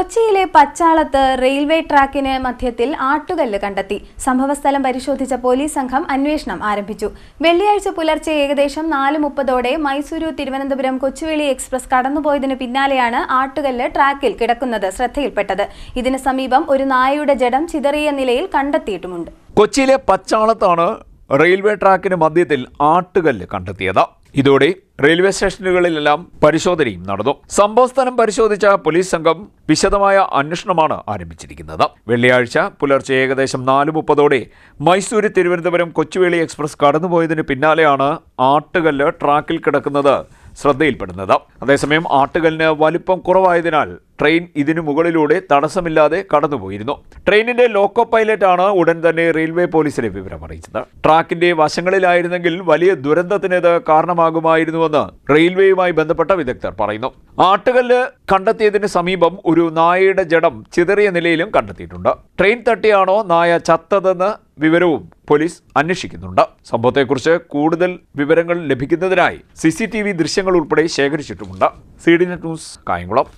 കൊച്ചിയിലെ പച്ചാളത്ത് റെയിൽവേ ട്രാക്കിന് മധ്യത്തിൽ ആട്ടുകല്ല് കണ്ടെത്തി. സംഭവസ്ഥലം പരിശോധിച്ച പോലീസ് സംഘം അന്വേഷണം ആരംഭിച്ചു. വെള്ളിയാഴ്ച പുലർച്ചെ ഏകദേശം 4:30ഓടെ മൈസൂരു തിരുവനന്തപുരം കൊച്ചുവേളി എക്സ്പ്രസ് കടന്നുപോയതിനു പിന്നാലെയാണ് ആട്ടുകല്ല് ട്രാക്കിൽ കിടക്കുന്നത് ശ്രദ്ധയിൽപ്പെട്ടത്. ഇതിന് സമീപം ഒരു നായയുടെ ജഡം ചിതറിയ നിലയിൽ കണ്ടെത്തിയിട്ടുമുണ്ട്. കൊച്ചിയിലെ പച്ചാളത്താണ് റെയിൽവേ ട്രാക്കിന് മധ്യത്തിൽ ആട്ടുകല്ല് കണ്ടെത്തിയത്. ഇതോടെ റെയിൽവേ സ്റ്റേഷനുകളിലെല്ലാം പരിശോധനയും നടന്നു. സംഭവസ്ഥലം പരിശോധിച്ച പോലീസ് സംഘം വിശദമായ അന്വേഷണമാണ് ആരംഭിച്ചിരിക്കുന്നത്. വെള്ളിയാഴ്ച പുലർച്ചെ ഏകദേശം 4:30ഓടെ മൈസൂര് തിരുവനന്തപുരം കൊച്ചുവേളി എക്സ്പ്രസ് കടന്നുപോയതിന് പിന്നാലെയാണ് ആട്ടുകല്ല് ട്രാക്കിൽ കിടക്കുന്നത് ശ്രദ്ധയിൽപ്പെടുന്നത്. അതേസമയം ആട്ടുകല്ലിന് വലിപ്പം കുറവായതിനാൽ ട്രെയിൻ ഇതിനു മുകളിലൂടെ തടസ്സമില്ലാതെ കടന്നുപോയിരുന്നു. ട്രെയിനിന്റെ ലോക്കോ പൈലറ്റാണ് ഉടൻ തന്നെ റെയിൽവേ പോലീസിനെ വിവരം അറിയിച്ചത്. ട്രാക്കിന്റെ വശങ്ങളിലായിരുന്നെങ്കിൽ വലിയ ദുരന്തത്തിന് ഇത് കാരണമാകുമായിരുന്നുവെന്ന് റെയിൽവേയുമായി ബന്ധപ്പെട്ട വിദഗ്ധർ പറയുന്നു. ആട്ടുകല്ല് കണ്ടെത്തിയതിന് സമീപം ഒരു നായയുടെ ജഡം ചിതറിയ നിലയിലും കണ്ടെത്തിയിട്ടുണ്ട്. ട്രെയിൻ തട്ടിയാണോ നായ ചത്തതെന്ന് വിവരവും പോലീസ് അന്വേഷിക്കുന്നുണ്ട്. സംഭവത്തെക്കുറിച്ച് കൂടുതൽ വിവരങ്ങൾ ലഭിക്കുന്നതിനായി CCTV ദൃശ്യങ്ങൾ ഉൾപ്പെടെ ശേഖരിച്ചിട്ടുമുണ്ട്. CDNet news, Kayamkulam.